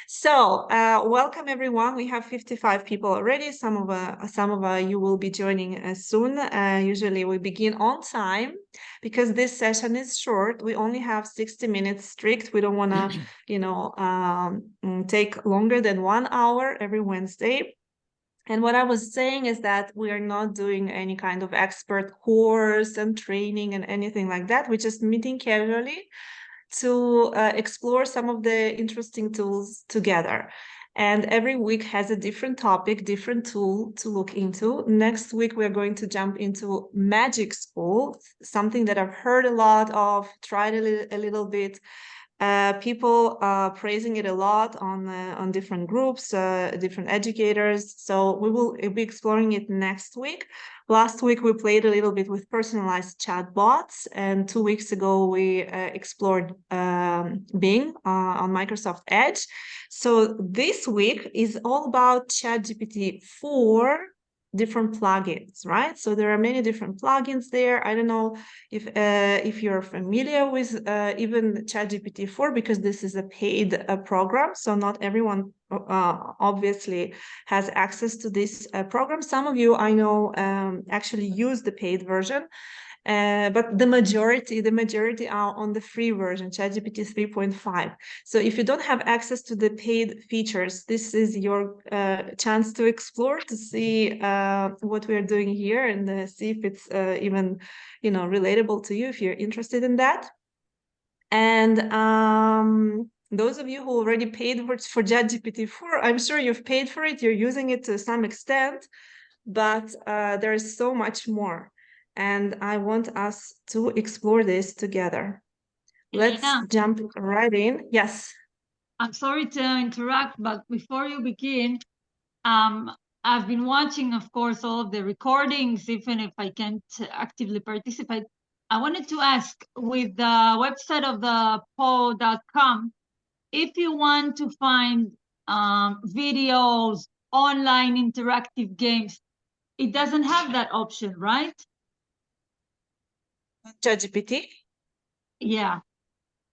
So, welcome everyone. We have 55 people already. Some of you will be joining soon. Usually we begin on time because this session is short. We only have 60 minutes strict. We don't want to, take longer than 1 hour every Wednesday. And what I was saying is that we are not doing any kind of expert course and training and anything like that. We're just meeting casually to explore some of the interesting tools together. And every week has a different topic, different tool to look into. Next week, we're going to jump into Magic School, something that I've heard a lot of, tried a little bit. People praising it a lot on different groups, different educators. So we will be exploring it next week. Last week we played a little bit with personalized chatbots, and 2 weeks ago we explored Bing on Microsoft Edge. So this week is all about ChatGPT4 different plugins, right? So there are many different plugins there. I don't know if you're familiar with even ChatGPT4, because this is a paid program, so not everyone obviously has access to this program. Some of you I know actually use the paid version. But the majority are on the free version, ChatGPT 3.5. So if you don't have access to the paid features, this is your chance to explore, to see what we're doing here, and see if it's even, relatable to you if you're interested in that. And those of you who already paid for ChatGPT4, I'm sure you've paid for it. You're using it to some extent, but there is so much more. And I want us to explore this together. Let's jump right in. Yes. I'm sorry to interrupt, but before you begin, I've been watching, of course, all of the recordings, even if I can't actively participate. I wanted to ask, with the website of the po.com, if you want to find videos, online interactive games, it doesn't have that option, right? ChatGPT? Yeah.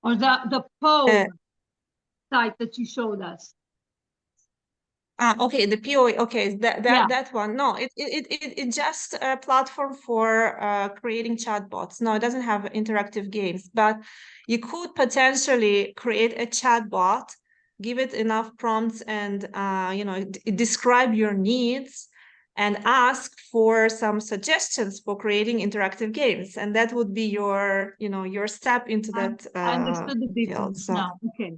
Or the Po site that you showed us. Okay, the POE. Okay, that one. No, it's just a platform for creating chatbots. No, it doesn't have interactive games, but you could potentially create a chatbot, give it enough prompts, and describe your needs, and ask for some suggestions for creating interactive games, and that would be your step into that I understood the field. difference now. Okay.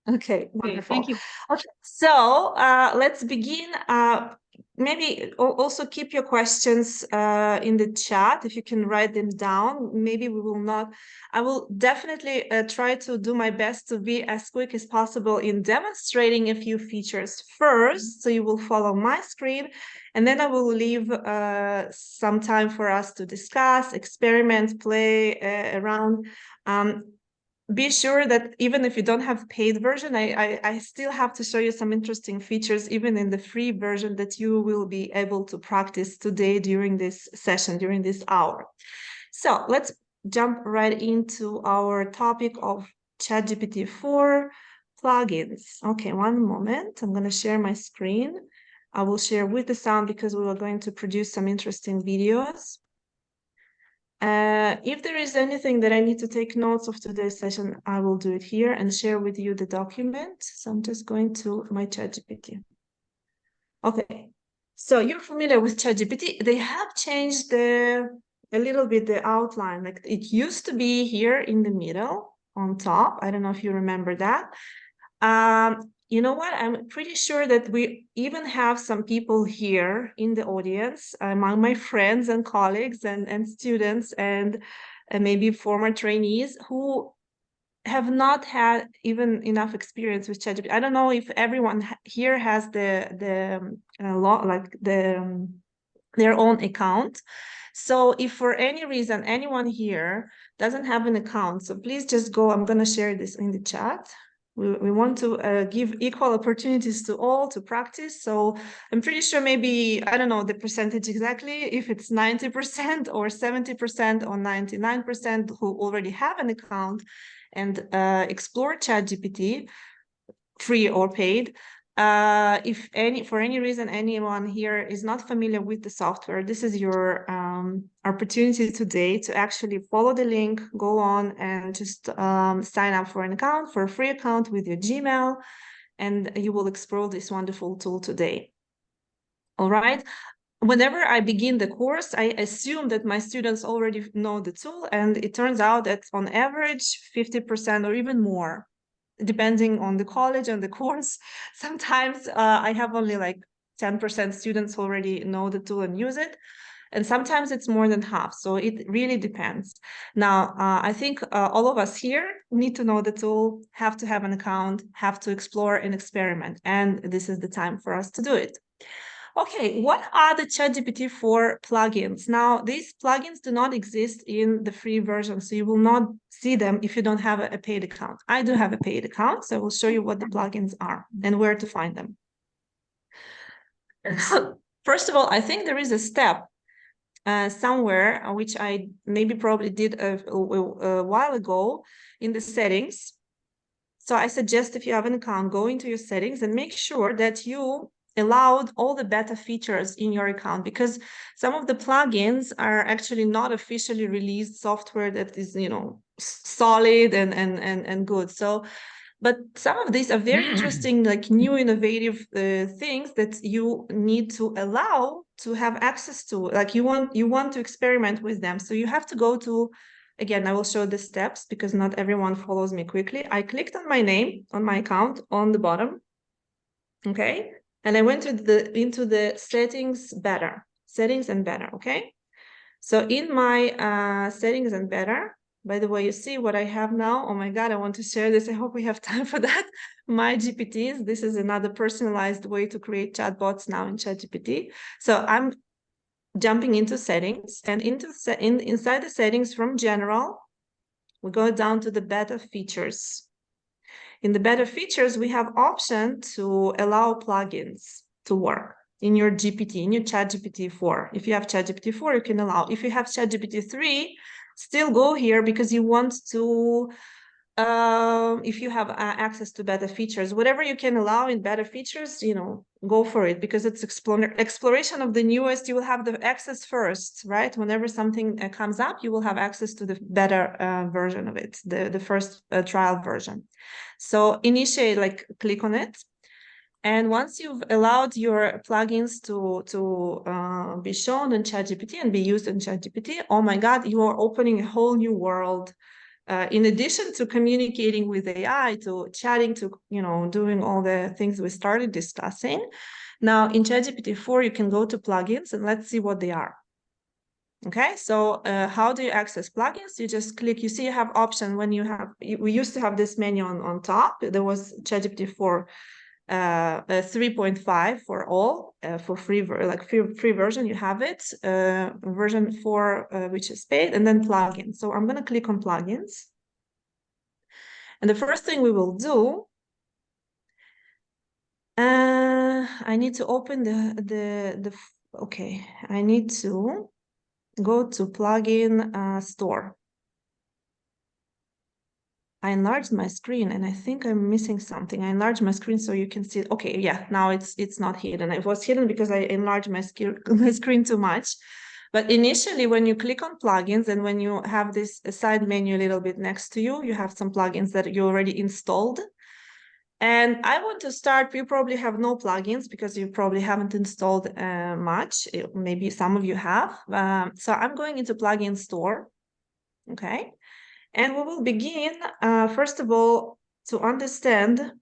Okay, wonderful. Thank you. Okay, so let's begin. Maybe also keep your questions in the chat if you can write them down. Maybe we will not. I will definitely try to do my best to be as quick as possible in demonstrating a few features first, so you will follow my screen, and then I will leave some time for us to discuss, experiment, play around. Be sure that even if you don't have paid version, I still have to show you some interesting features even in the free version that you will be able to practice today during this session, during this hour. So let's jump right into our topic of ChatGPT4 plugins. Okay, one moment. I'm going to share my screen. I will share with the sound because we are going to produce some interesting videos. If there is anything that I need to take notes of today's session, I will do it here and share with you the document. So I'm just going to my ChatGPT. Okay, so you're familiar with ChatGPT. They have changed a little bit the outline. Like it used to be here in the middle on top. I don't know if you remember that. You know what? I'm pretty sure that we even have some people here in the audience among my friends and colleagues and students and maybe former trainees who have not had even enough experience with ChatGPT. I don't know if everyone here has their own account. So if for any reason anyone here doesn't have an account, so please just go. I'm going to share this in the chat. We want to give equal opportunities to all to practice. So I'm pretty sure maybe, I don't know the percentage exactly, if it's 90% or 70% or 99% who already have an account and explore ChatGPT. free or paid. If for any reason anyone here is not familiar with the software, this is your opportunity today to actually follow the link, go on and just sign up for an account, for a free account with your Gmail, and you will explore this wonderful tool today. All right. Whenever I begin the course, I assume that my students already know the tool, and it turns out that on average, 50% or even more, depending on the college and the course. Sometimes I have only like 10% students already know the tool and use it. And sometimes it's more than half. So it really depends. Now, I think all of us here need to know the tool, have to have an account, have to explore and experiment. And this is the time for us to do it. Okay, what are the ChatGPT4 plugins? Now, these plugins do not exist in the free version, so you will not see them if you don't have a paid account. I do have a paid account, so I will show you what the plugins are and where to find them. First of all, I think there is a step somewhere, which I maybe probably did a while ago in the settings. So I suggest if you have an account, go into your settings and make sure that you allowed all the beta features in your account, because some of the plugins are actually not officially released software that is, you know, solid and good. So, but some of these are very interesting, like new innovative things that you need to allow to have access to. Like you want to experiment with them. So you have to go to, again, I will show the steps because not everyone follows me quickly. I clicked on my name on my account on the bottom. Okay. And I went into the settings and better. Okay. So in my settings and better, by the way, you see what I have now. Oh my God, I want to share this. I hope we have time for that. My GPTs. This is another personalized way to create chatbots now in ChatGPT. So I'm jumping into settings, and inside the settings from general, we go down to the beta features. In the beta features, we have option to allow plugins to work in your GPT, in your ChatGPT4. If you have ChatGPT4, you can allow. If you have ChatGPT3, still go here because you want to, if you have access to beta features, whatever you can allow in beta features, you know, go for it, because it's exploration of the newest. You will have the access first, right? Whenever something comes up, you will have access to the better version of it, the first trial version. So initiate, like click on it. And once you've allowed your plugins to be shown in ChatGPT and be used in ChatGPT, oh my God, you are opening a whole new world. In addition to communicating with AI, to chatting, to, you know, doing all the things we started discussing. Now in ChatGPT4, you can go to plugins and let's see what they are. Okay, so how do you access plugins? You just click, you see you have option when you have, we used to have this menu on top. There was ChatGPT4 3.5 for all, for free, free version, you have it, version 4, which is paid, and then plugins. So I'm going to click on plugins. And the first thing we will do, I need to open okay, I need to go to plugin store. I enlarged my screen and I think I'm missing something. I enlarged my screen so you can see it. Okay, yeah, now it's not hidden. It was hidden because I enlarged my screen too much. But initially, when you click on plugins and when you have this side menu a little bit next to you, you have some plugins that you already installed. And I want to start, you probably have no plugins because you probably haven't installed much. Maybe some of you have. So I'm going into plugin store, okay? And we will begin, first of all, to understand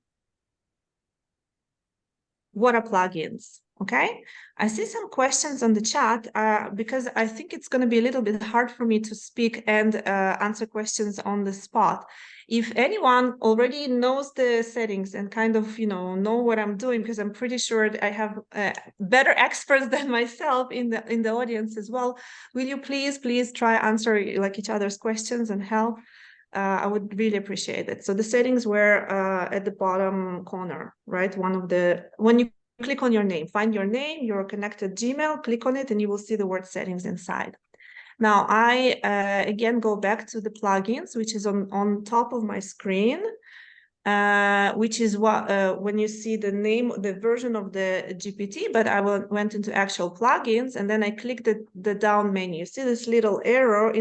what are plugins, okay? I see some questions on the chat because I think it's going to be a little bit hard for me to speak and answer questions on the spot. If anyone already knows the settings and kind of, you know what I'm doing, because I'm pretty sure I have better experts than myself in the audience as well, will you please try answer like each other's questions and help? I would really appreciate it. So the settings were at the bottom corner, right? When you click on your name, find your name, your connected Gmail, click on it, and you will see the word settings inside. Now, I again go back to the plugins, which is on top of my screen. which is what when you see the name, the version of the GPT, but I went into actual plugins, and then I clicked the down menu. See this little arrow?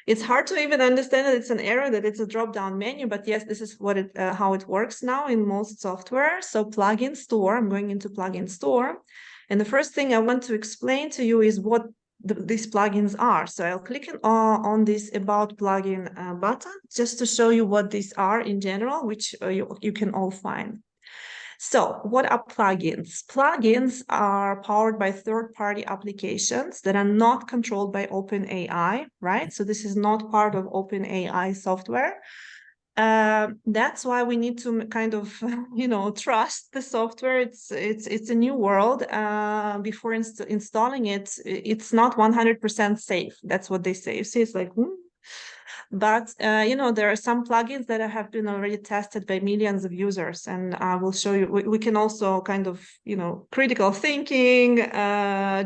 It's hard to even understand that it's an arrow, that it's a drop-down menu, but yes, this is what how it works now in most software. So plugin store, I'm going into plugin store. And the first thing I want to explain to you is what these plugins are. So I'll click on this about plugin button just to show you what these are in general, which you can all find. So what are plugins? Plugins are powered by third-party applications that are not controlled by OpenAI, right? So this is not part of OpenAI software. That's why we need to kind of, trust the software. It's a new world. Before installing it, it's not 100% safe. That's what they say. You see, it's like, But, there are some plugins that have been already tested by millions of users, and I will show you. We can also kind of, critical thinking,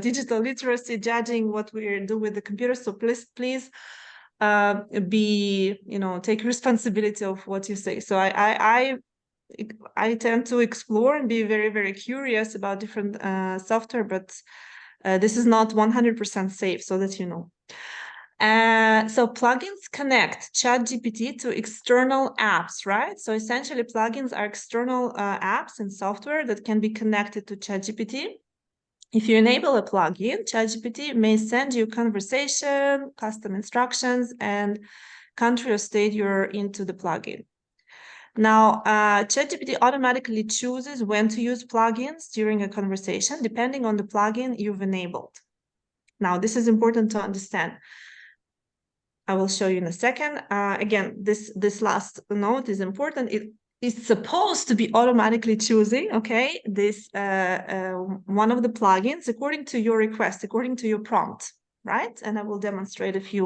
digital literacy, judging what we do with the computer. So please take responsibility of what you say. So I tend to explore and be very, very curious about different software, but this is not 100% safe, so that you know. So plugins connect ChatGPT to external apps, right? So essentially, plugins are external apps and software that can be connected to ChatGPT. If you enable a plugin, ChatGPT may send you conversation, custom instructions, and country or state you're into the plugin. Now, ChatGPT automatically chooses when to use plugins during a conversation, depending on the plugin you've enabled. Now, this is important to understand. I will show you in a second. Again, this last note is important. It is supposed to be automatically choosing, okay, this one of the plugins according to your request, according to your prompt, right? And I will demonstrate a few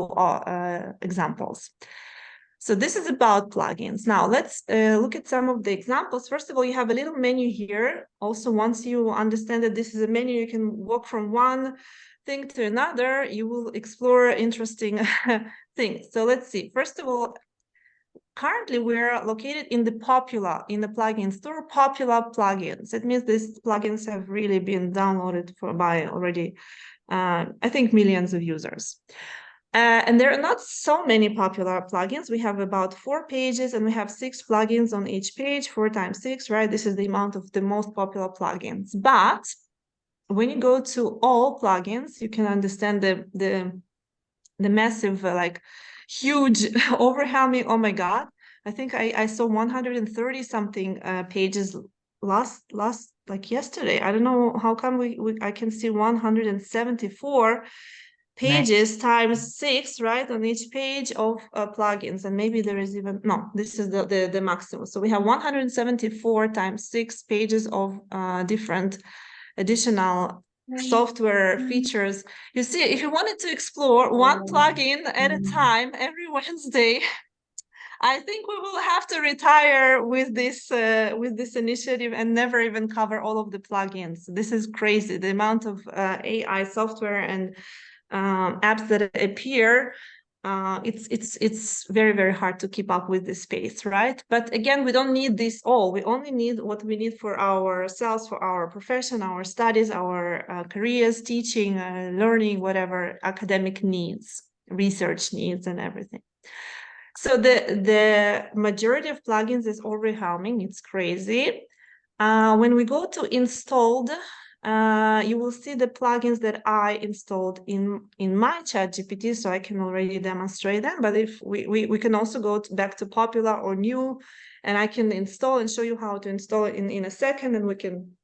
examples. So this is about plugins. Now let's look at some of the examples. First of all, you have a little menu here. Also, once you understand that this is a menu, you can walk from one thing to another. You will explore interesting things. So let's see. First of all, currently we're located in the plugin store, popular plugins. It means these plugins have really been downloaded by already, I think, millions of users. And there are not so many popular plugins. We have about 4 pages, and we have 6 plugins on each page, 4 times 6, right? This is the amount of the most popular plugins. But when you go to all plugins, you can understand the massive, huge, overwhelming. Oh my God! I think I saw 130 something pages last like yesterday. I don't know how come I can see 174 pages times 6, right, on each page of plugins, and maybe there is even no. This is the maximum. So we have 174 times 6 pages of different additional software features. You see, if you wanted to explore one plugin at a time every Wednesday, I think we will have to retire with this initiative and never even cover all of the plugins. This is crazy. The amount of AI software and apps that appear, it's very, very hard to keep up with this space, right? But again, we don't need this all. We only need what we need for ourselves, for our profession, our studies, our careers, teaching, learning, whatever academic needs, research needs, and everything. So the majority of plugins is overwhelming. It's crazy. When we go to installed, you will see the plugins that I installed in my ChatGPT, so I can already demonstrate them. But if we can also go back to popular or new, and I can install and show you how to install it in a second, and we can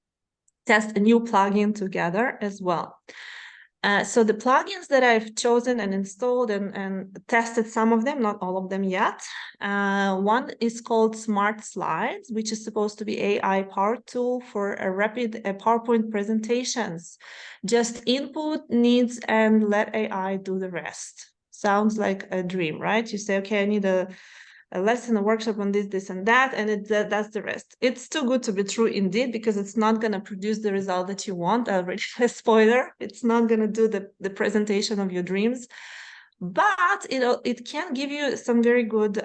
test a new plugin together as well. So the plugins that I've chosen and installed and tested some of them, not all of them yet. One is called Smart Slides, which is supposed to be AI-powered tool for a rapid PowerPoint presentations. Just input needs and let AI do the rest. Sounds like a dream, right? You say, okay, I need a lesson, a workshop on this, and that, and that's the rest. It's too good to be true indeed, because it's not going to produce the result that you want. Already a spoiler, it's not going to do the presentation of your dreams. but it can give you some very good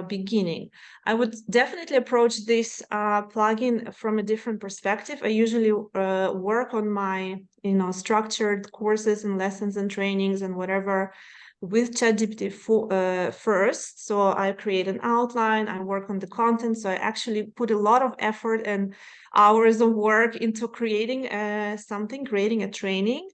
beginning. I would definitely approach this plugin from a different perspective. I usually work on my structured courses and lessons and trainings and whatever with ChatGPT4 first. So I create an outline, I work on the content. So I actually put a lot of effort and hours of work into creating something, creating a training.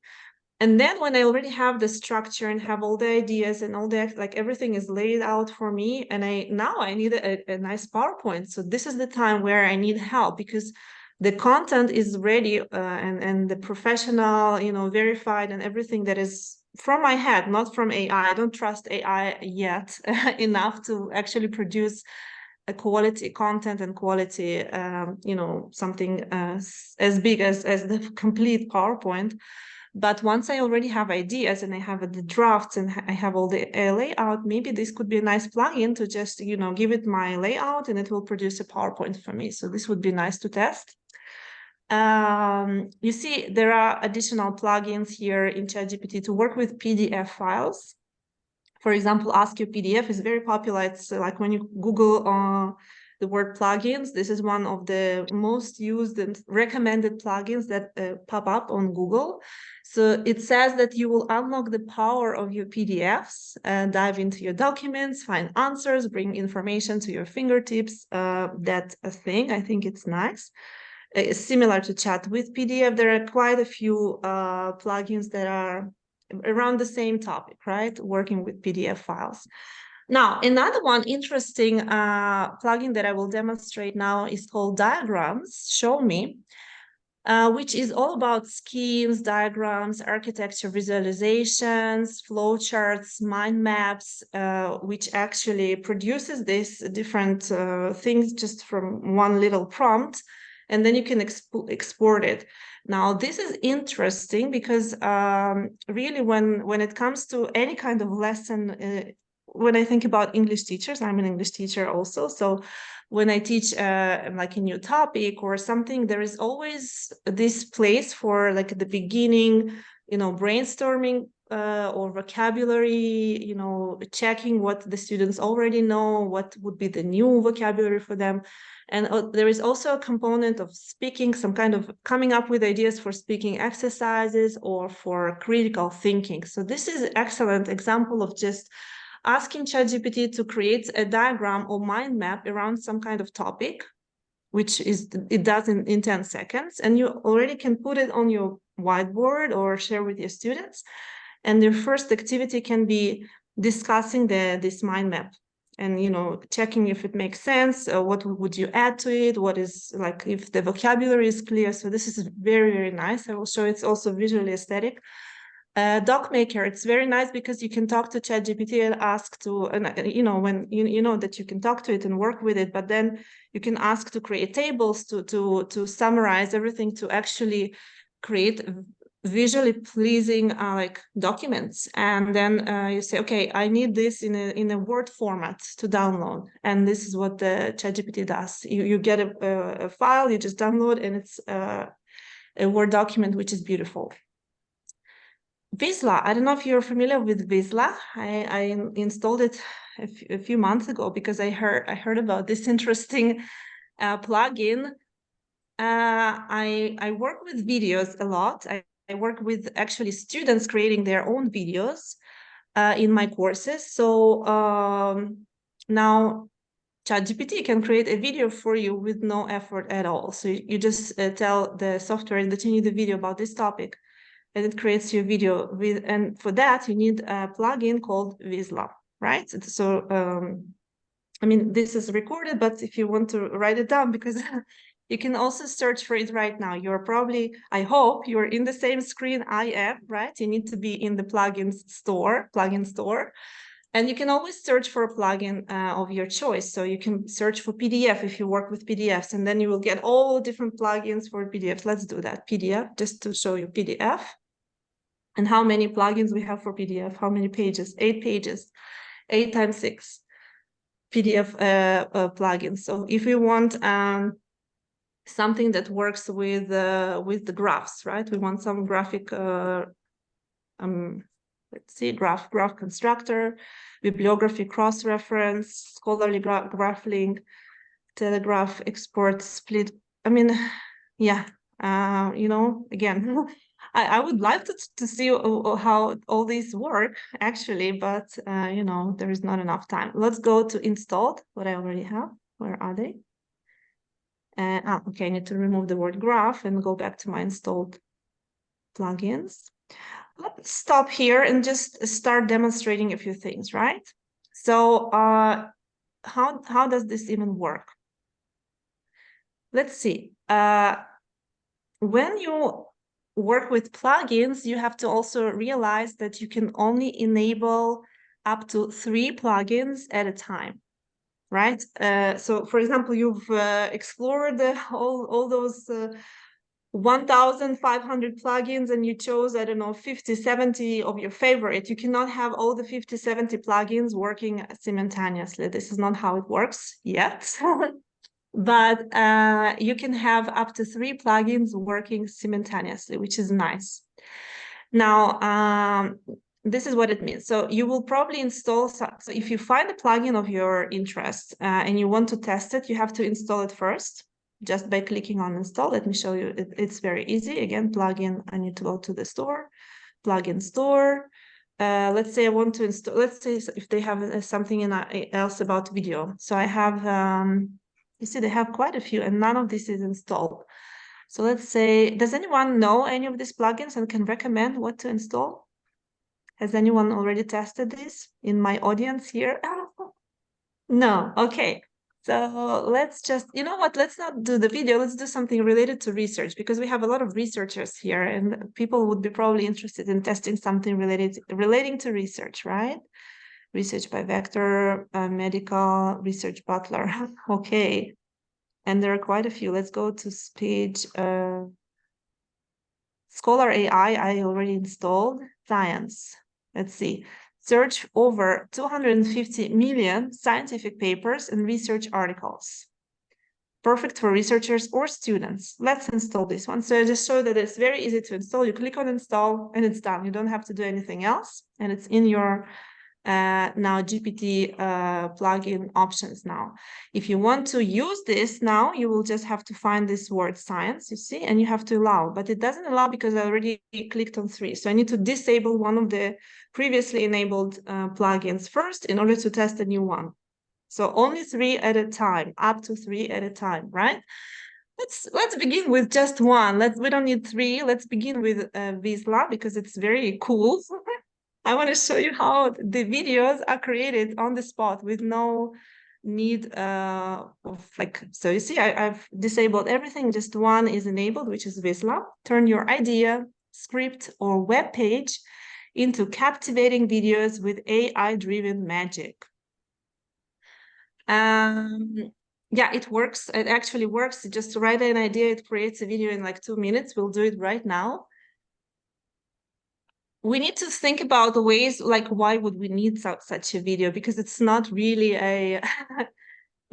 And then when I already have the structure and have all the ideas and all the like everything is laid out for me, and I need a nice PowerPoint. So this is the time where I need help, because the content is ready and the professional, verified, and everything that is from my head, not from AI. I don't trust AI yet enough to actually produce a quality content and quality, something as big as the complete PowerPoint. But once I already have ideas and I have the drafts and I have all the layout, maybe this could be a nice plugin to just, give it my layout and it will produce a PowerPoint for me. So this would be nice to test. You see, there are additional plugins here in ChatGPT to work with PDF files. For example, Ask Your PDF is very popular. It's like when you Google the word plugins, this is one of the most used and recommended plugins that pop up on Google. So it says that you will unlock the power of your PDFs, dive into your documents, find answers, bring information to your fingertips. That thing, I think it's nice. Similar to Chat with PDF, there are quite a few plugins that are around the same topic, right? Working with PDF files. Now, another one interesting plugin that I will demonstrate now is called Diagrams, Show Me, which is all about schemes, diagrams, architecture visualizations, flowcharts, mind maps, which actually produces these different things just from one little prompt, and then you can export it. Now, this is interesting because really when it comes to any kind of lesson, when I think about English teachers, I'm an English teacher also. So when I teach like a new topic or something, there is always this place for like the beginning, brainstorming or vocabulary, checking what the students already know, what would be the new vocabulary for them. And there is also a component of speaking, some kind of coming up with ideas for speaking exercises or for critical thinking. So this is an excellent example of just asking ChatGPT to create a diagram or mind map around some kind of topic, which it does in 10 seconds. And you already can put it on your whiteboard or share with your students. And your first activity can be discussing this mind map and checking if it makes sense, what would you add to it, what is like if the vocabulary is clear. So this is very, very nice. I will show it's also visually aesthetic. Doc Maker, it's very nice because you can talk to ChatGPT and ask to, and when you know that you can talk to it and work with it, but then you can ask to create tables to summarize everything, to actually create visually pleasing like documents. And then you say, okay, I need this in a Word format to download, and this is what the ChatGPT does. You get a file, you just download, and it's a Word document, which is beautiful. Visla, I don't know if you're familiar with Visla. I installed it a few months ago because I heard about this interesting plugin. I work with videos a lot. I work with actually students creating their own videos in my courses. So now ChatGPT can create a video for you with no effort at all. So you just tell the software that you need a video about this topic, and it creates your video with, and for that you need a plugin called Visla, right? So I mean, this is recorded, but if you want to write it down, because you can also search for it right now. You're probably, I hope you're in the same screen I am, right? You need to be in the plugin store, and you can always search for a plugin of your choice. So you can search for PDF if you work with PDFs, and then you will get all different plugins for PDFs. Let's do that, PDF, just to show you PDF. And how many plugins we have for PDF, how many pages? 8 pages, 8 times 6 PDF plugins. So if you want something that works with the graphs, right? We want some graphic let's see, graph constructor, bibliography cross-reference, scholarly graph link, telegraph export split. I mean, yeah, again, I would like to see how all these work actually, but there is not enough time. Let's go to installed, what I already have. Where are they? Okay, I need to remove the word graph and go back to my installed plugins. Let's stop here and just start demonstrating a few things, right? So how does this even work? Let's see. When you work with plugins, you have to also realize that you can only enable up to 3 plugins at a time, right? So, for example, you've explored all those 1,500 plugins and you chose, I don't know, 50, 70 of your favorite. You cannot have all the 50, 70 plugins working simultaneously. This is not how it works yet. But you can have up to 3 plugins working simultaneously, which is nice. Now, this is what it means. So you will probably install, so if you find a plugin of your interest and you want to test it, you have to install it first, just by clicking on install. Let me show you. It's very easy. Again, plugin, I need to go to the store, plugin store. Let's say I want to install, let's say if they have something else about video. So I have, you see, they have quite a few and none of this is installed. So let's say, does anyone know any of these plugins and can recommend what to install? Has anyone already tested this in my audience here? No, okay. So let's just, you know what, let's not do the video, let's do something related to research because we have a lot of researchers here and people would be probably interested in testing something relating to research, right? Research by vector, medical, research butler. Okay. And there are quite a few. Let's go to page Scholar AI, I already installed. Science. Let's see. Search over 250 million scientific papers and research articles. Perfect for researchers or students. Let's install this one. So I just show that it's very easy to install. You click on install and it's done. You don't have to do anything else. And it's in your now GPT plugin options now. If you want to use this now, you will just have to find this word science, you see, and you have to allow, but it doesn't allow because I already clicked on 3. So I need to disable one of the previously enabled plugins first in order to test a new one. So only 3 at a time, up to 3 at a time, right? Let's begin with just one. We don't need 3. Let's begin with Visla because it's very cool. I want to show you how the videos are created on the spot with no need of so you see, I've disabled everything. Just one is enabled, which is Visla. Turn your idea, script, or web page into captivating videos with AI-driven magic. Yeah, it works. It actually works. Just write an idea, it creates a video in like 2 minutes. We'll do it right now. We need to think about the ways, like, why would we need such a video? Because it's not really a,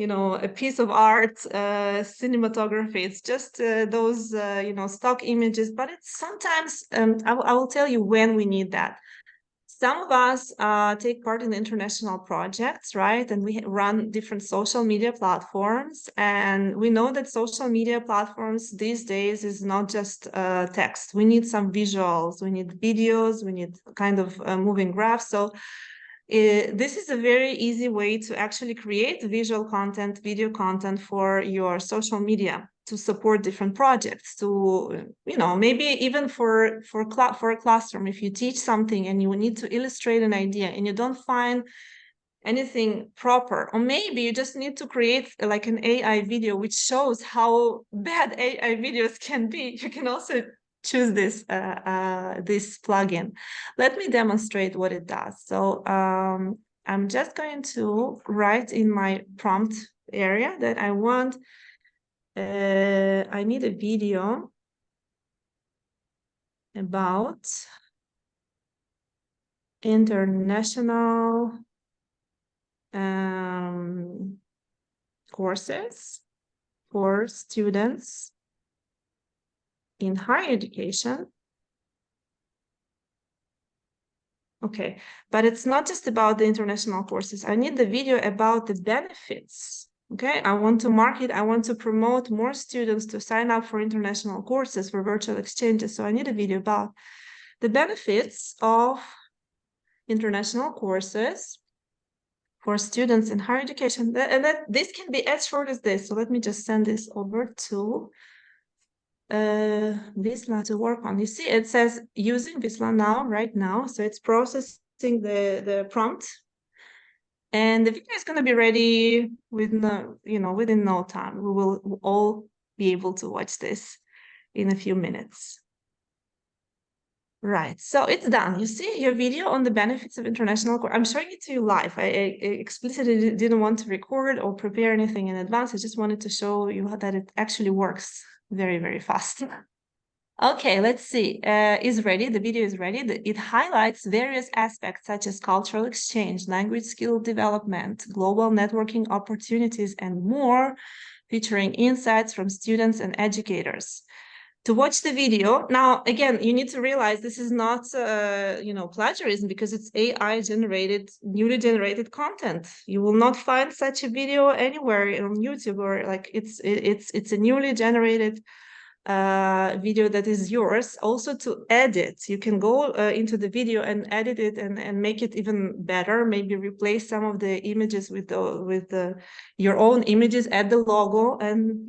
a piece of art, cinematography. It's just those, stock images. But it's sometimes, I will tell you when we need that. Some of us take part in international projects, right? And we run different social media platforms. And we know that social media platforms these days is not just text. We need some visuals, we need videos, we need kind of moving graphs. So this is a very easy way to actually create visual content, video content for your social media to support different projects, to maybe even for a classroom. If you teach something and you need to illustrate an idea and you don't find anything proper, or maybe you just need to create like an AI video which shows how bad AI videos can be, you can also choose this plugin. Let me demonstrate what it does. So I'm just going to write in my prompt area that I want I need a video about international courses for students in higher education. Okay, but it's not just about the international courses. I need the video about the benefits. Okay, I want to market, I want to promote more students to sign up for international courses, for virtual exchanges. So I need a video about the benefits of international courses for students in higher education. And that this can be as short as this. So let me just send this over to Visla to work on. You see, it says using Visla now, right now. So it's processing the prompt, and the video is going to be ready within no time. We will all be able to watch this in a few minutes. Right, so it's done. You see your video on the benefits of international course. I'm showing it to you live. I explicitly didn't want to record or prepare anything in advance. I just wanted to show you that it actually works very, very fast. Okay, let's see. Is ready. The video is ready. It highlights various aspects such as cultural exchange, language skill development, global networking opportunities, and more, featuring insights from students and educators. To watch the video, now again, you need to realize this is not plagiarism, because it's AI generated, newly generated content. You will not find such a video anywhere on YouTube, or like it's a newly generated video that is yours. Also, to edit, you can go into the video and edit it and make it even better. Maybe replace some of the images with your own images, add the logo, and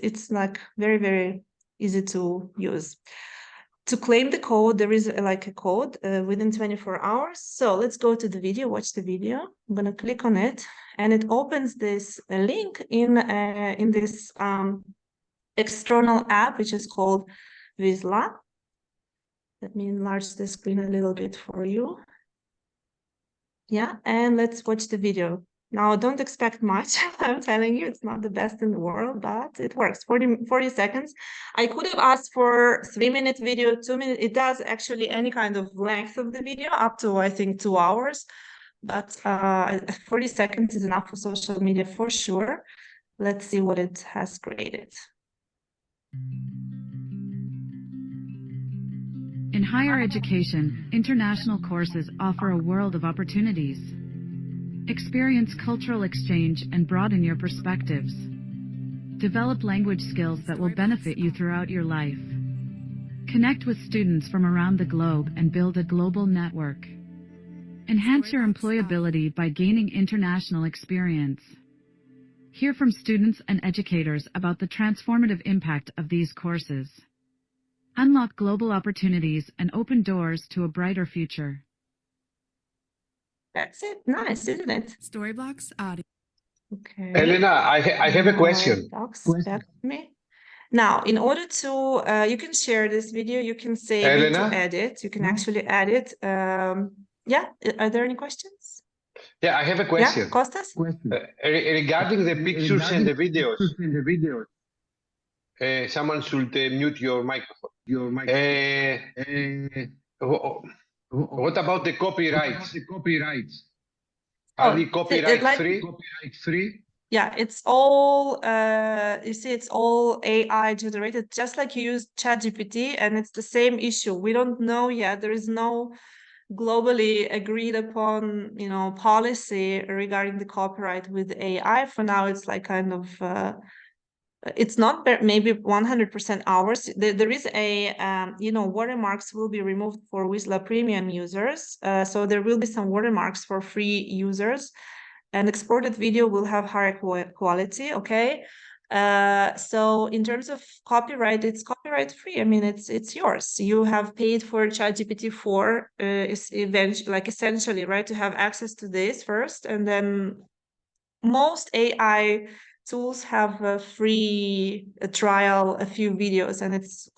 it's like very, very easy to use. To claim the code, there is like a code within 24 hours. So let's go to the video, watch the video. I'm going to click on it, and it opens this link in this external app, which is called Visla. Let me enlarge the screen a little bit for you. Yeah, and let's watch the video. Now, don't expect much. I'm telling you, it's not the best in the world, but it works. 40 seconds. I could have asked for 3-minute video, 2-minute. It does actually any kind of length of the video, up to, I think, 2 hours. But 40 seconds is enough for social media for sure. Let's see what it has created. In higher education, international courses offer a world of opportunities. Experience cultural exchange and broaden your perspectives. Develop language skills that will benefit you throughout your life. Connect with students from around the globe and build a global network. Enhance your employability by gaining international experience. Hear from students and educators about the transformative impact of these courses. Unlock global opportunities and open doors to a brighter future. That's it. Nice, isn't it? Storyblocks audio. Okay. Elena, I have a question. Back to me. Now, in order to, you can share this video, you can save it to Elena? edit. You can actually edit. Yeah, are there any questions? Yeah, I have a Yeah, question. Kostas? Regarding the pictures and the videos, someone should mute your microphone. What about the copyrights? Are they copyright free? Yeah, it's all, you see, it's all AI generated, just like you use ChatGPT, and it's the same issue. We don't know yet. There is no globally agreed upon, policy regarding the copyright with AI. For now, it's like kind of, it's not maybe 100% ours. There is a, watermarks will be removed for Wisla Premium users. So there will be some watermarks for free users. And exported video will have higher quality, okay? So in terms of copyright, it's copyright free. I mean, it's yours. You have paid for ChatGPT4, is eventually, like essentially, right, to have access to this first, and then most AI tools have a free trial, a few videos, and it's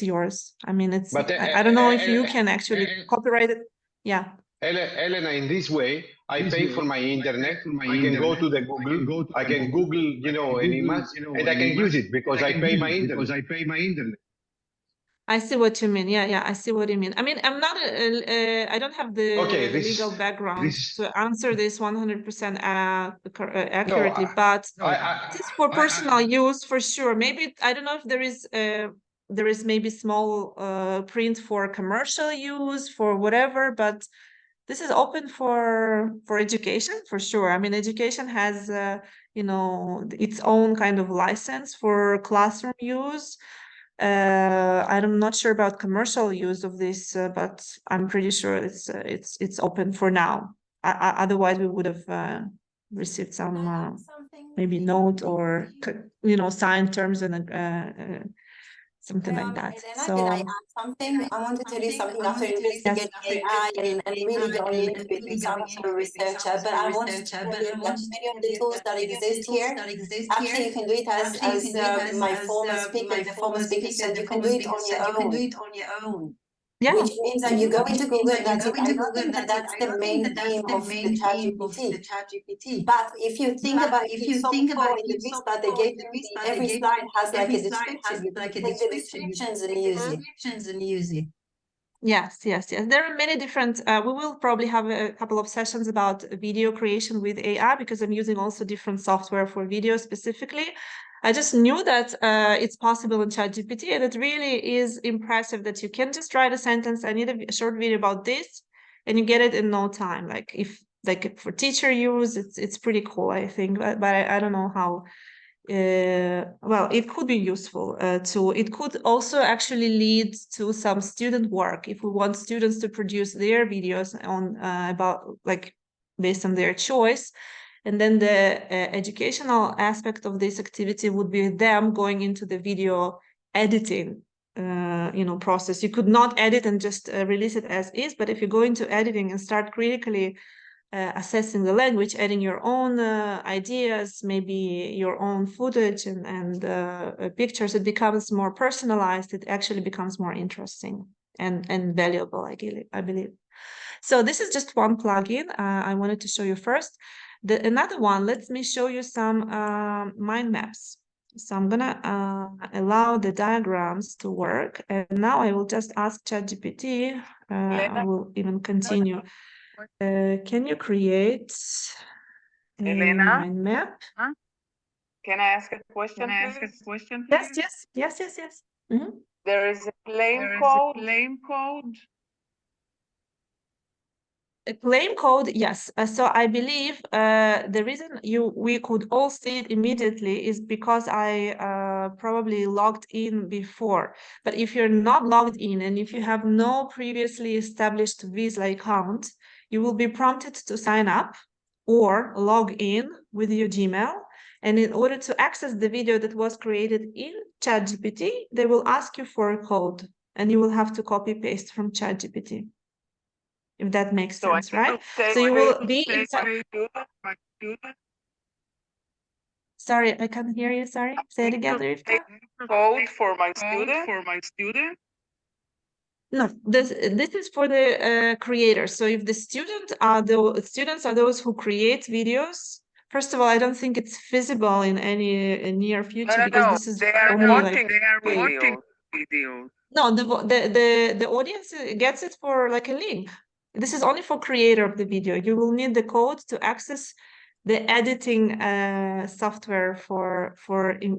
yours. I mean, it's. But, I don't know if you can actually copyright it. Yeah. Elena, in this way, I pay for my internet. I can go to the Google. I can Google, an image, and I can use it because I pay my internet. I see what you mean. Yeah, I see what you mean. I mean, I'm not I don't have the legal background to answer this 100% accurately, but it is for personal use for sure. Maybe I don't know if there is maybe small print for commercial use, for whatever, but This is open for education, for sure. I mean, education has, you know, its own kind of license for classroom use. I'm not sure about commercial use of this, but I'm pretty sure it's open for now. Otherwise, we would have received some maybe note or you know, signed terms and something like that. So Did I add something? I want to tell you something after investigating AI and really going into it with some sort of researcher, but I want to tell you that many of the tools that exist here, actually you can do it as my former speaker, the former speaker said, you can do it on your own. yeah, Which means that you go into Google and that's it. I don't think that that's the main aim of the ChatGPT. But if you think about if you saw before in the list that they gave you, every slide has like a description. You can take the descriptions and use it. yes. There are many different, we will probably have a couple of sessions about video creation with AI because I'm using also different software for video specifically. I just knew that it's possible in ChatGPT, and it really is impressive that you can just write a sentence, I need a short video about this, and you get it in no time. Like if like for teacher use, it's pretty cool, I think, but I don't know how. Well, it could be useful it could also actually lead to some student work if we want students to produce their videos on about like based on their choice. And then the educational aspect of this activity would be them going into the video editing you know, process. You could not edit and just release it as is, but if you go into editing and start critically assessing the language, adding your own ideas, maybe your own footage and pictures, it becomes more personalized. It actually becomes more interesting and valuable, I believe. So this is just one plugin I wanted to show you first. Another one, let me show you some mind maps. So I'm gonna allow the diagrams to work. And now I will just ask ChatGPT, I will even continue. Can you create a mind map? Can I ask a question, please? Yes. Mhm. There is a claim code. A claim code, yes. So I believe the reason we could all see it immediately is because I probably logged in before. But if you're not logged in and if you have no previously established Visa account, you will be prompted to sign up or log in with your Gmail. And in order to access the video that was created in ChatGPT, they will ask you for a code and you will have to copy paste from ChatGPT. If that makes sense, right? So you will be inside. Sorry, I can't hear you. Sorry. Say it again, Rivka. Code for my student. No, this is for the creators. So if the students are those who create videos, first of all, I don't think it's feasible in any near future because this is only like Videos. no, the audience gets it for like a link. This is only for creator of the video. You will need the code to access the editing software for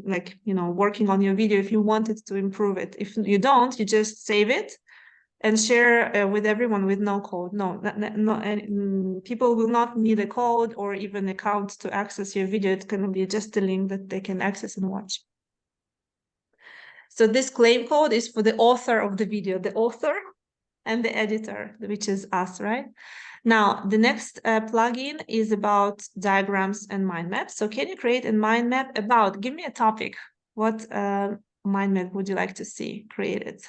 like, you know, working on your video if you wanted to improve it. If you don't, you just save it and share with everyone with no code. No, people will not need a code or even account to access your video. It's going to be just a link that they can access and watch. So this claim code is for the author of the video, the author and the editor, which is us, right? Now, the next plugin is about diagrams and mind maps. So can you create a mind map about, give me a topic. What mind map would you like to see created?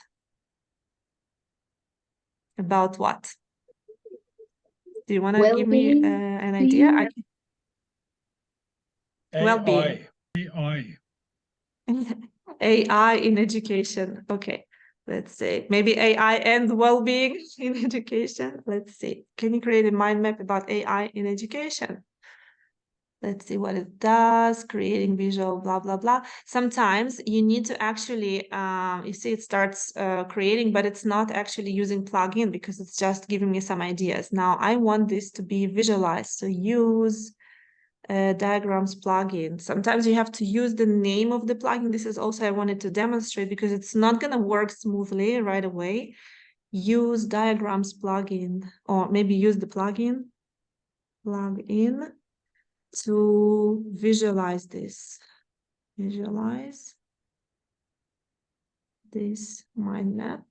About what? Do you want to give me an idea? Well-being. AI in education. Okay, let's see. Maybe AI and well-being in education. Let's see. Can you create a mind map about AI in education? Let's see what it does. Creating visual, blah, blah, blah. Sometimes you need to actually, you see it starts creating, but it's not actually using plugin because it's just giving me some ideas. Now I want this to be visualized. So use diagrams plugin. Sometimes you have to use the name of the plugin. This is also I wanted to demonstrate because it's not going to work smoothly right away. use diagrams plugin, or maybe use the plugin to visualize this. Visualize this mind map.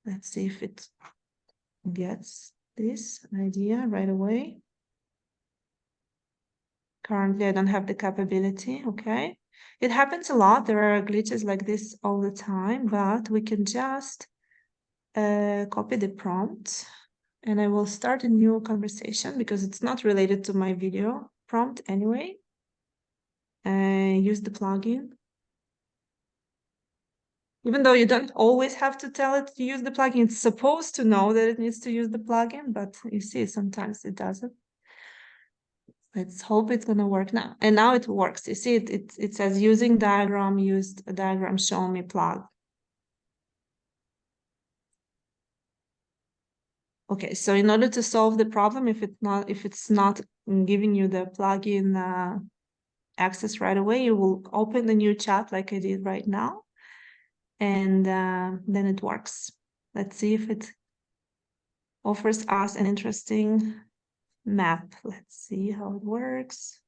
Let's see if it gets this idea right away. Currently, I don't have the capability, okay? It happens a lot. There are glitches like this all the time, but we can just copy the prompt and I will start a new conversation because it's not related to my video prompt anyway. Use the plugin. Even though you don't always have to tell it to use the plugin, it's supposed to know that it needs to use the plugin, but you see, sometimes it doesn't. Let's hope it's gonna work now. And now it works. You see, it says using diagram, used a diagram, show me plug. Okay, so in order to solve the problem, if it's not giving you the plugin access right away, you will open the new chat like I did right now, and then it works. Let's see if it offers us an interesting map. Let's see how it works.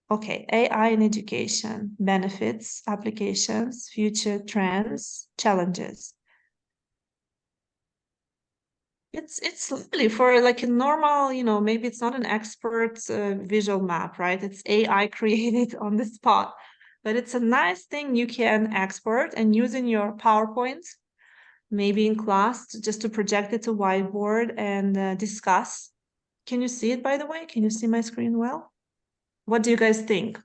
Okay, AI in education, benefits, applications, future trends, challenges. It's really for like a normal, maybe it's not an expert visual map, right? It's AI created on the spot, but it's a nice thing you can export and use in your PowerPoint, maybe in class, just to project it to whiteboard and discuss. Can you see it, by the way? Can you see my screen well? What do you guys think?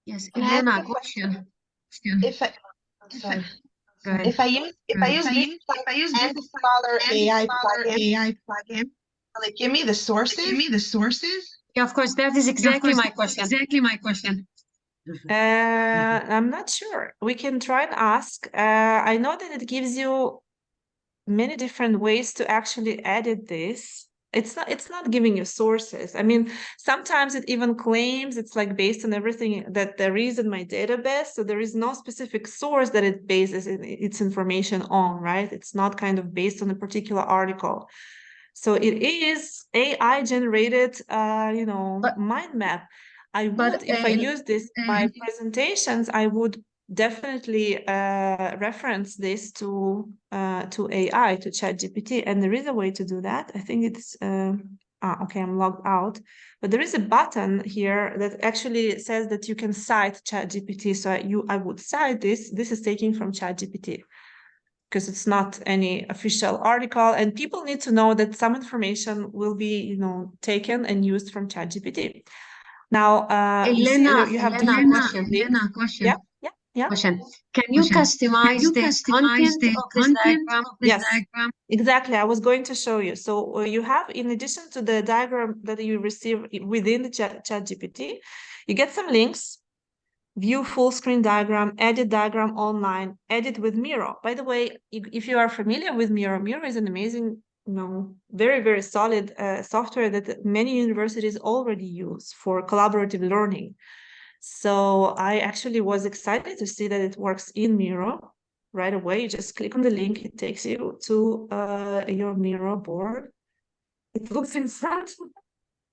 Yes, Can I ask Elena, a question? question. If I, sorry. Go ahead. If I use this Anti-Scholar AI plugin, will it give me the sources? Yeah, of course, that is exactly my question. Exactly my question. I'm not sure. We can try and ask. I know that it gives you many different ways to actually edit this. It's not giving you sources. I mean, sometimes it even claims it's like based on everything that there is in my database. So there is no specific source that it bases its information on, right? It's not kind of based on a particular article. So it is AI generated, mind map. I would, if I use this in my presentations, I would definitely reference this to AI, to ChatGPT, and there is a way to do that. I think it's okay. I'm logged out, but there is a button here that actually says that you can cite ChatGPT. So I would cite this. This is taken from ChatGPT because it's not any official article, and people need to know that some information will be, taken and used from ChatGPT. Now, you have different question. Yeah. Question. Can you customize the content of this diagram? Yes, exactly. I was going to show you. So you have, in addition to the diagram that you receive within the ChatGPT, you get some links, view full screen diagram, edit diagram online, edit with Miro. By the way, if you are familiar with Miro, Miro is an amazing, very, very solid software that many universities already use for collaborative learning. So I actually was excited to see that it works in Miro right away. You just click on the link, it takes you to your Miro board. It looks in front.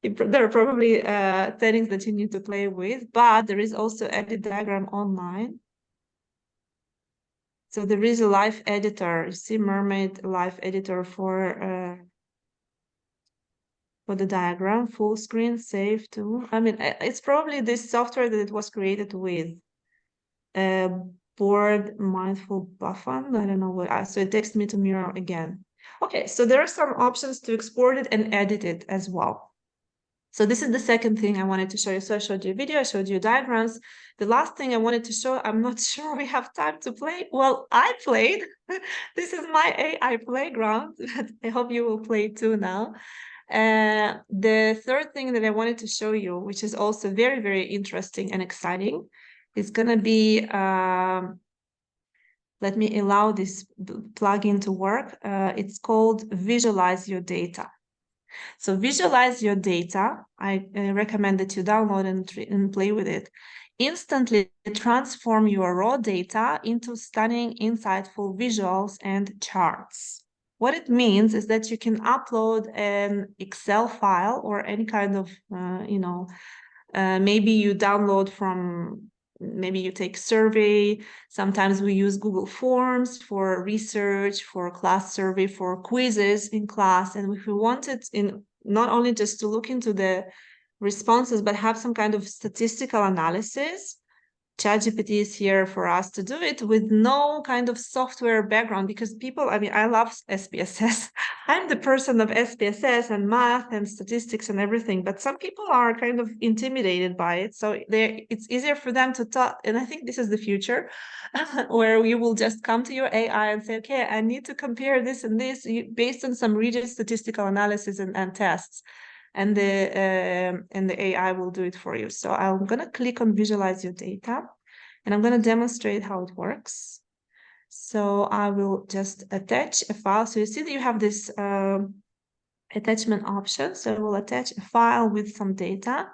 There are probably settings that you need to play with, but there is also edit diagram online. So there is a live editor. You see Mermaid live editor for the diagram, full screen, save to. I mean, it's probably this software that it was created with. Board mindful buffon. I don't know what. So it takes me to Miro again. Okay, so there are some options to export it and edit it as well. So this is the second thing I wanted to show you. So I showed you a video, I showed you diagrams. The last thing I wanted to show, I'm not sure we have time to play. Well, I played. This is my AI playground. I hope you will play too now. The third thing that I wanted to show you, which is also very, very interesting and exciting, is going to be, let me allow this plugin to work. It's called Visualize Your Data. So visualize your data. I recommend that you download and play with it. Instantly transform your raw data into stunning, insightful visuals and charts. What it means is that you can upload an Excel file or any kind of, maybe you download from, maybe you take survey. Sometimes we use Google Forms for research, for class survey, for quizzes in class. And if we wanted in not only just to look into the responses, but have some kind of statistical analysis, ChatGPT is here for us to do it with no kind of software background, because people, I mean, I love SPSS. I'm the person of SPSS and math and statistics and everything, but some people are kind of intimidated by it. So it's easier for them to talk. And I think this is the future where you will just come to your AI and say, okay, I need to compare this and this based on some rigid statistical analysis and tests. And the AI will do it for you. So I'm going to click on visualize your data, and I'm going to demonstrate how it works. So I will just attach a file. So you see that you have this attachment option. So I will attach a file with some data,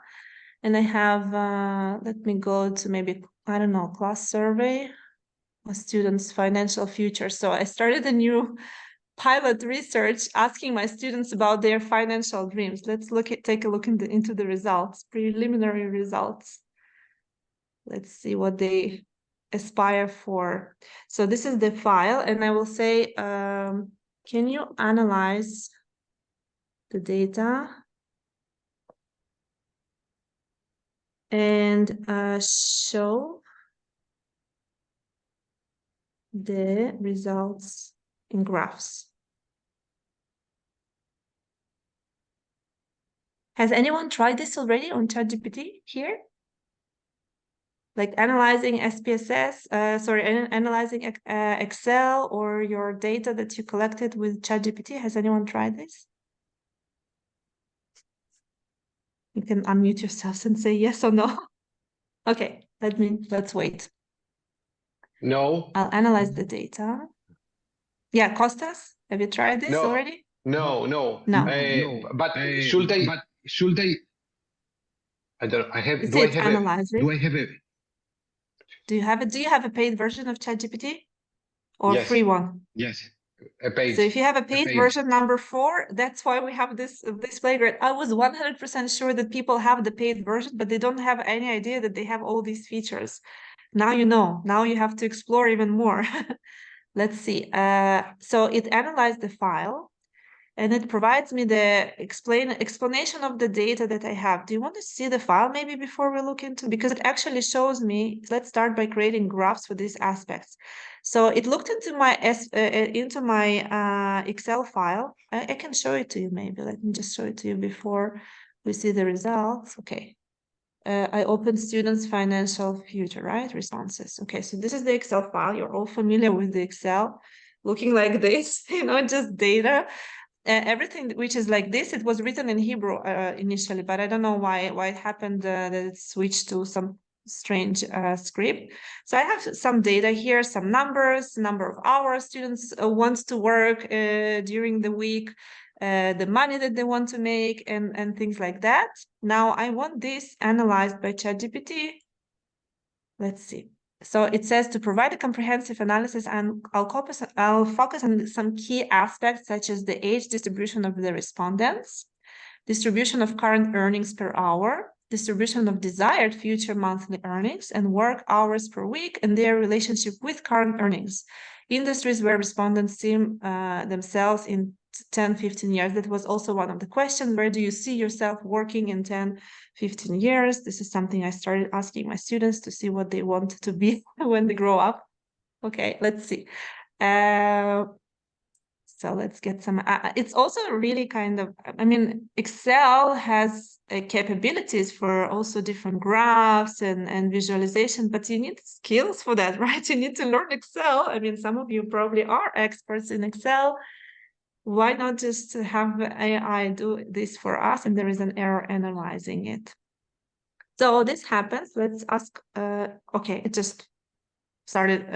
and I have, let me go to maybe, I don't know, class survey, a student's financial future. So I started a new pilot research asking my students about their financial dreams. Let's take a look into the results, preliminary results. Let's see what they aspire for. So this is the file, and I will say, can you analyze the data and show the results in graphs? Has anyone tried this already on ChatGPT here? Like analyzing SPSS, analyzing Excel or your data that you collected with ChatGPT. Has anyone tried this? You can unmute yourselves and say yes or no. Okay, let's wait. No. I'll analyze the data. Yeah, Kostas, have you tried this already? No. But should I? I don't. I have. Do I have analyzing. a? Do you have a paid version of ChatGPT or Yes. free one? Yes. A paid. So if you have a paid version number 4, that's why we have this playground. I was 100% sure that people have the paid version, but they don't have any idea that they have all these features. Now you know. Now you have to explore even more. Let's see. So it analyzed the file, and it provides me the explanation of the data that I have. Do you want to see the file maybe before we look into, because it actually shows me, let's start by creating graphs for these aspects. So it looked into my Excel file. I can show it to you maybe. Let me just show it to you before we see the results. Okay. I opened students' financial future, right? Responses. Okay, so this is the Excel file. You're all familiar with the Excel, looking like this, just data. Everything which is like this, it was written in Hebrew initially, but I don't know why it happened that it switched to some strange script. So I have some data here, some numbers, number of hours students want to work during the week, the money that they want to make, and things like that. Now I want this analyzed by ChatGPT. Let's see. So it says to provide a comprehensive analysis, and I'll focus on some key aspects such as the age distribution of the respondents, distribution of current earnings per hour, distribution of desired future monthly earnings, and work hours per week and their relationship with current earnings. Industries where respondents see themselves in 10, 15 years. That was also one of the questions. Where do you see yourself working in 10, 15 years? This is something I started asking my students to see what they want to be when they grow up. Okay, let's see. So let's get some, it's also really kind of, Excel has capabilities for also different graphs and visualization, but you need skills for that, right? You need to learn Excel. Some of you probably are experts in Excel. Why not just have AI do this for us, and there is an error analyzing it? So this happens. Let's ask, okay, it just started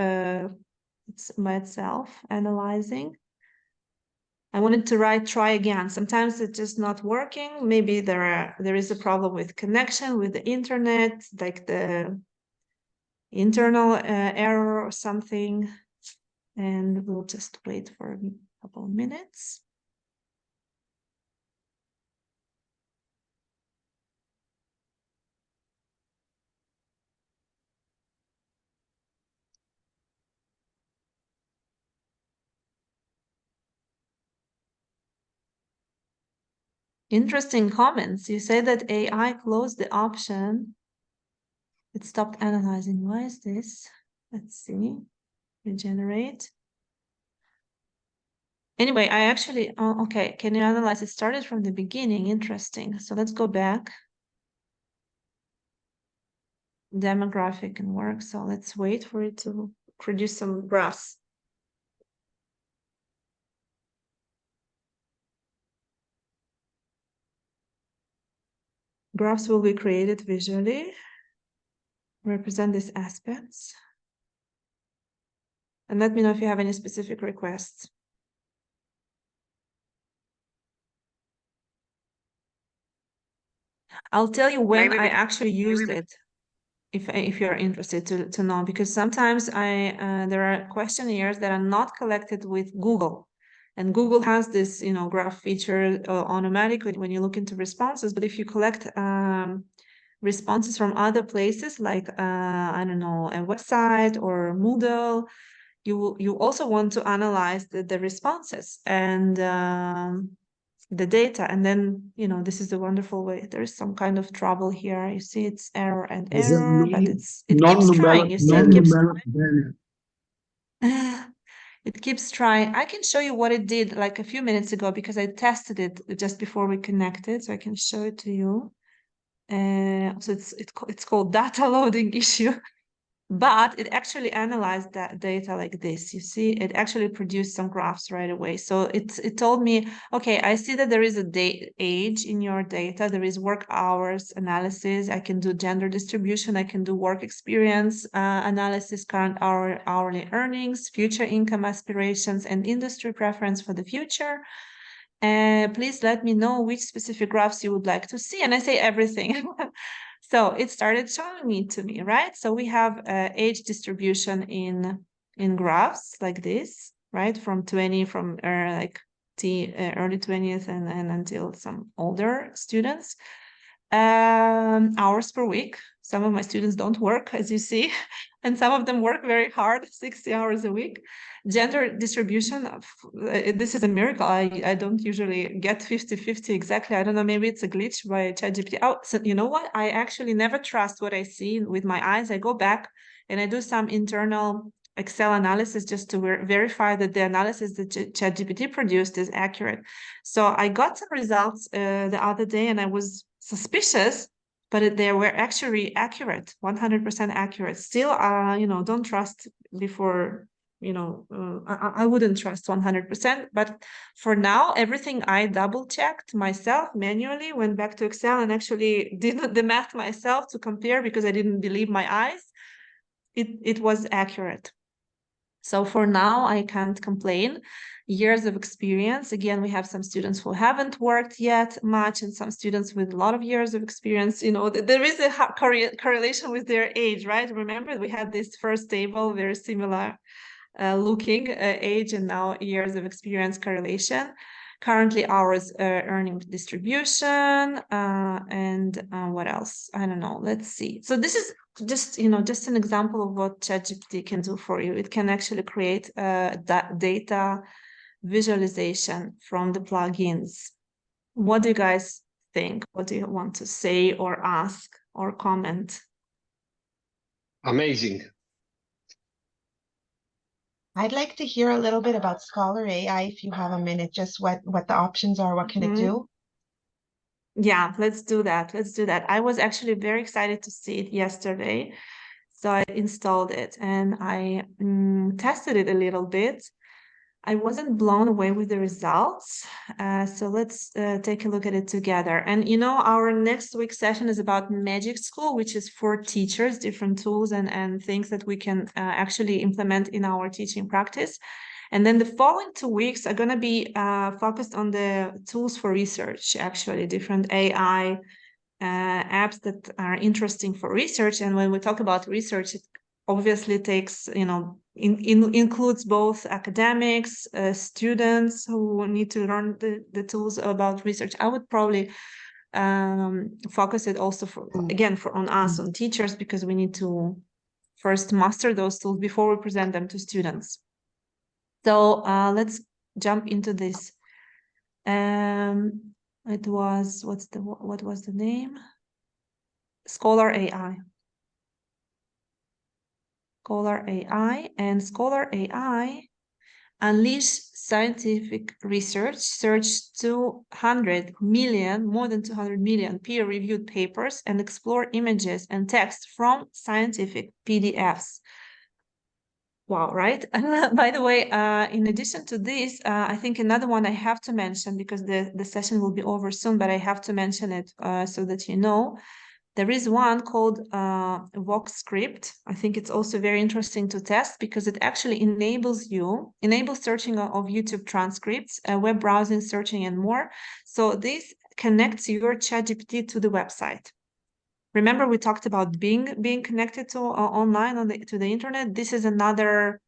it's by itself analyzing. I wanted to write try again. Sometimes it's just not working. Maybe there is a problem with connection with the internet, like the internal error or something. And we'll just wait for a couple of minutes. Interesting comments. You say that AI closed the option. It stopped analyzing. Why is this? Let's see. Regenerate. Anyway, I actually, okay, can you analyze? It started from the beginning. Interesting. So let's go back. Demographic can work. So let's wait for it to produce some graphs. Graphs will be created visually, represent these aspects. And let me know if you have any specific requests. I'll tell you when I actually used it, if you're interested to know, because sometimes there are questionnaires that are not collected with Google. And Google has this, graph feature automatically when you look into responses. But if you collect responses from other places, like, I don't know, a website or Moodle, you also want to analyze the responses and the data. And then, this is a wonderful way. There is some kind of trouble here. You see it's error and error, but it keeps trying. You see, it keeps trying. I can show you what it did like a few minutes ago because I tested it just before we connected, so I can show it to you. So it's called data loading issue. But it actually analyzed that data like this. You see, it actually produced some graphs right away. So it told me, okay, I see that there is a age in your data. There is work hours analysis. I can do gender distribution. I can do work experience analysis, current hourly earnings, future income aspirations, and industry preference for the future. Please let me know which specific graphs you would like to see. And I say everything. So it started showing to me, right? So we have age distribution in graphs like this, right? From early 20th and until some older students. Hours per week. Some of my students don't work, as you see, and some of them work very hard, 60 hours a week. Gender distribution, this is a miracle. I don't usually get 50-50 exactly. I don't know, maybe it's a glitch by ChatGPT. Oh, so you know what? I actually never trust what I see with my eyes. I go back and I do some internal Excel analysis just to verify that the analysis that ChatGPT produced is accurate. So I got some results the other day and I was suspicious, but they were actually accurate, 100% accurate. Still, don't trust before, I wouldn't trust 100%. But for now, everything I double checked myself manually, went back to Excel and actually did the math myself to compare because I didn't believe my eyes. It was accurate. So for now, I can't complain. Years of experience. Again, we have some students who haven't worked yet much and some students with a lot of years of experience. There is a correlation with their age, right? Remember, we had this first table, very similar looking age and now years of experience correlation. Currently hours earning distribution and what else? I don't know. Let's see. So this is just an example of what ChatGPT can do for you. It can actually create data visualization from the plugins. What do you guys think? What do you want to say or ask or comment? Amazing. I'd like to hear a little bit about Scholar AI if you have a minute, just what the options are, what can it do? Yeah, let's do that. I was actually very excited to see it yesterday. So I installed it and I tested it a little bit. I wasn't blown away with the results. So let's take a look at it together. And our next week session is about Magic School, which is for teachers, different tools and things that we can actually implement in our teaching practice. And then the following 2 weeks are going to be focused on the tools for research, actually, different AI apps that are interesting for research. And when we talk about research, it obviously takes, includes both academics, students who need to learn the tools about research. I would probably focus it also on us, on teachers, because we need to first master those tools before we present them to students. So let's jump into this. It was, what was the name? Scholar AI. Scholar AI, and Scholar AI unleash scientific research, search 200 million, more than 200 million peer-reviewed papers, and explore images and text from scientific PDFs. Wow, right? By the way, in addition to this, I think another one I have to mention, because the session will be over soon, but I have to mention it so that you know. There is one called VoxScript. I think it's also very interesting to test, because it actually enables searching of YouTube transcripts, web browsing, searching, and more. So this connects your ChatGPT to the website. Remember, we talked about being connected to online to the internet. This is another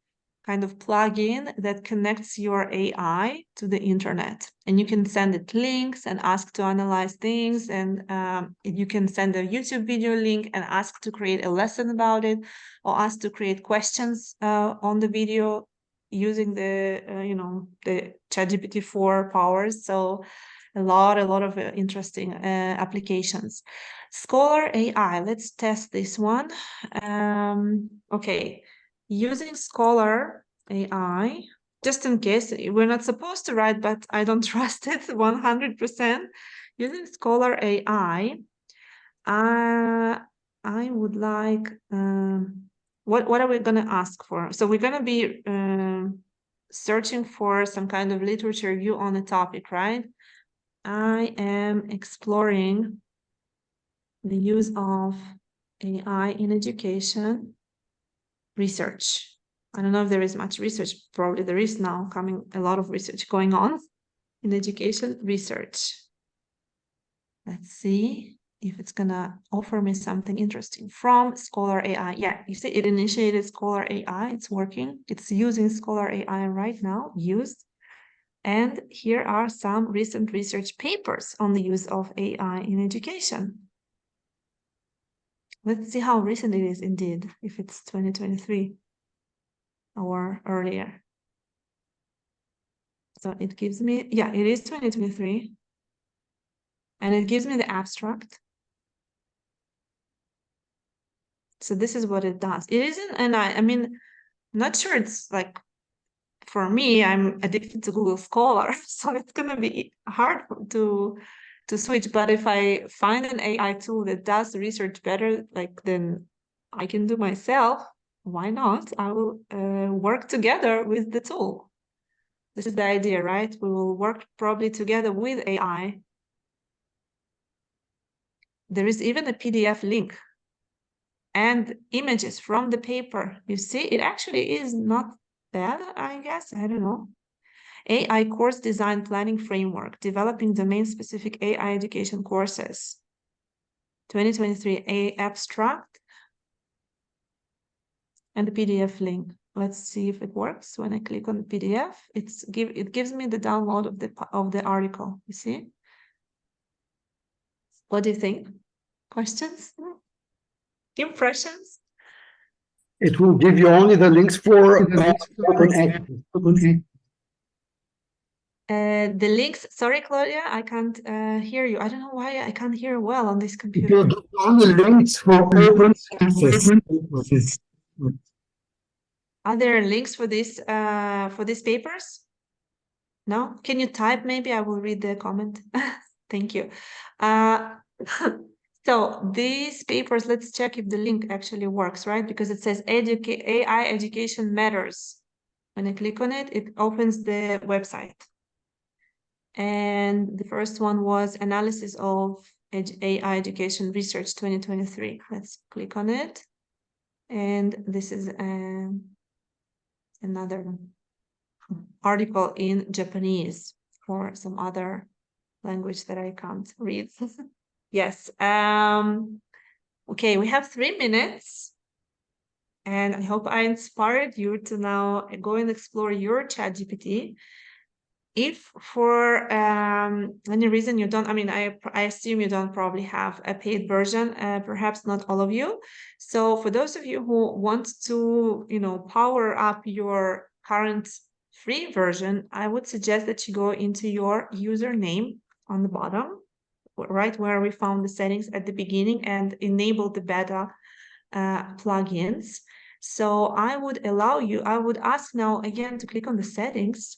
kind of plugin that connects your AI to the internet, and you can send it links and ask to analyze things, and you can send a YouTube video link and ask to create a lesson about it, or ask to create questions on the video using the the ChatGPT4 powers. So a lot of interesting applications. Scholar AI, let's test this one. Okay, using Scholar AI, just in case, we're not supposed to write, but I don't trust it 100%. Using Scholar AI, I would like, what are we going to ask for? So we're going to be searching for some kind of literature review on a topic, right? I am exploring the use of AI in education research. I don't know if there is much research. Probably there is now a lot of research going on in education research. Let's see if it's gonna offer me something interesting from Scholar AI. Yeah, you see it initiated Scholar AI. It's working. It's using Scholar AI right now, used. And here are some recent research papers on the use of AI in education. Let's see how recent it is indeed, if it's 2023 or earlier. So it gives me, yeah, it is 2023. And it gives me the abstract. So this is what it does. It isn't, and I mean, I'm not sure it's like, for me, I'm addicted to Google Scholar, so it's gonna be hard to switch. But if I find an AI tool that does research better, like than I can do myself, why not? I will work together with the tool. This is the idea, right? We will work probably together with AI. There is even a PDF link and images from the paper. You see, it actually is not bad, I guess. I don't know. AI course design planning framework, developing domain-specific AI education courses. 2023 A abstract and the PDF link. Let's see if it works. When I click on the PDF, it gives me the download of the article. You see? What do you think? Questions? Impressions? It will give you only the links for open access. The links, sorry, Claudia, I can't hear you. I don't know why I can't hear well on this It computer. will give you only links for open access. Are there links for these papers? No? Can you type? Maybe I will read the comment. Thank you. So these papers, let's check if the link actually works, right? Because it says AI education matters. When I click on it, it opens the website. And the first one was analysis of AI education research 2023. Let's click on it. And this is another one. article in Japanese or some other language that I can't read. Yes. Okay, we have 3 minutes. And I hope I inspired you to now go and explore your ChatGPT. If for any reason you don't, I mean, I assume you don't probably have a paid version, perhaps not all of you. So for those of you who want to, power up your current free version, I would suggest that you go into your username on the bottom, right where we found the settings at the beginning, and enable the beta plugins. So I would ask now again to click on the settings.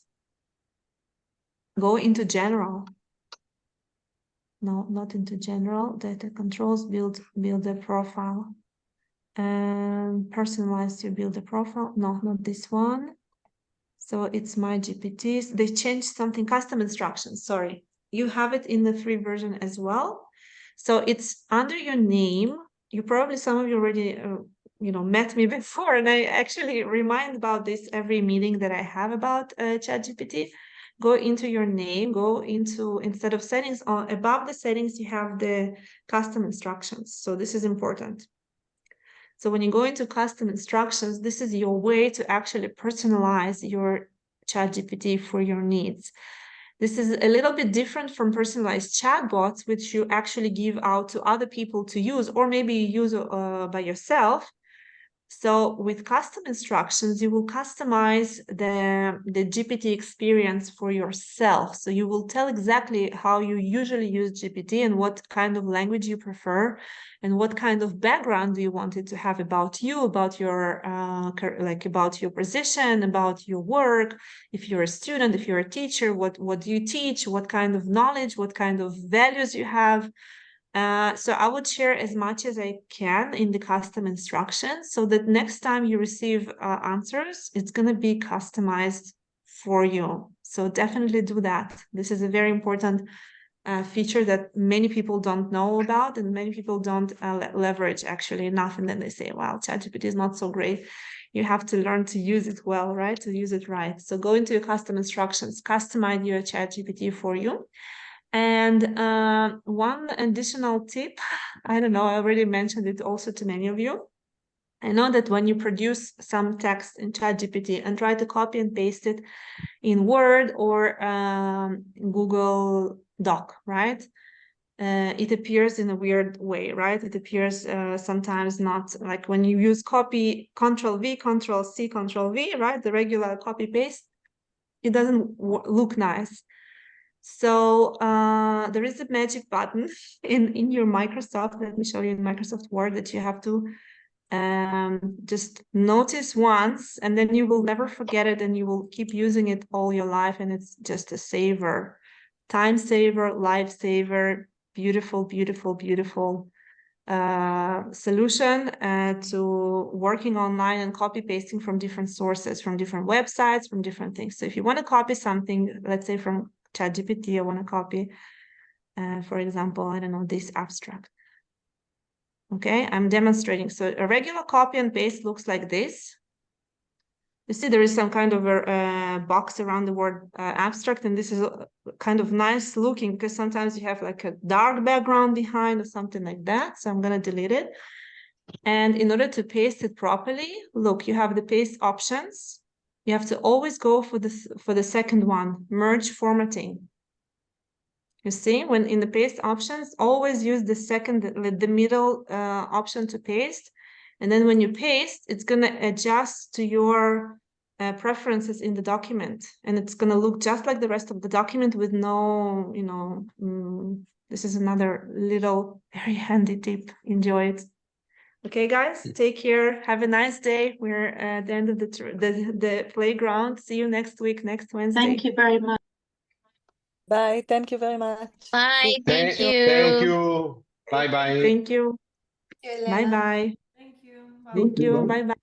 Go into general. No, not into general. Data controls, build a profile. And personalize your build a profile. No, not this one. So it's my GPTs. They changed something, custom instructions. Sorry. You have it in the free version as well. So it's under your name. You probably, some of you already met me before, and I actually remind about this every meeting that I have about ChatGPT. Go into your name, go into, instead of settings, above the settings, you have the custom instructions. So this is important. So when you go into custom instructions, this is your way to actually personalize your ChatGPT for your needs. This is a little bit different from personalized chatbots, which you actually give out to other people to use, or maybe you use by yourself. So with custom instructions, you will customize the GPT experience for yourself. So you will tell exactly how you usually use GPT and what kind of language you prefer and what kind of background do you want it to have about you, about your about your position, about your work. If you're a student, if you're a teacher, what do you teach, what kind of knowledge, what kind of values you have. So I would share as much as I can in the custom instructions so that next time you receive answers, it's going to be customized for you. So definitely do that. This is a very important feature that many people don't know about and many people don't leverage actually enough. And then they say, wow, ChatGPT is not so great. You have to learn to use it well, right? To use it right. So go into your custom instructions, customize your ChatGPT for you. And one additional tip, I don't know, I already mentioned it also to many of you. I know that when you produce some text in ChatGPT and try to copy and paste it in Word or Google Doc, right? It appears in a weird way, right? It appears sometimes not like when you use copy, Control-V, Control-C, Control-V, right? The regular copy-paste, it doesn't look nice. So there is a magic button in your Microsoft. Let me show you in Microsoft Word that you have to just notice once, and then you will never forget it, and you will keep using it all your life. And it's just a saver, time saver, life saver, beautiful, beautiful, beautiful solution to working online and copy pasting from different sources, from different websites, from different things. So if you want to copy something, let's say from ChatGPT, I want to copy, for example, I don't know, this abstract. Okay, I'm demonstrating. So a regular copy and paste looks like this. You see there is some kind of a box around the word abstract, and this is kind of nice looking because sometimes you have like a dark background behind or something like that. So I'm going to delete it. And in order to paste it properly, look, you have the paste options. You have to always go for the second one, merge formatting. You see, when in the paste options, always use the middle option to paste. And then when you paste, it's going to adjust to your preferences in the document. And it's going to look just like the rest of the document with no, this is another little very handy tip. Enjoy it. Okay, guys, take care. Have a nice day. We're at the end of the playground. See you next week, next Wednesday. Thank you very much. Bye. Thank you very much. Bye. Thank you. Thank you. Bye-bye. Thank you. Bye-bye. Thank you. Thank you. Bye-bye.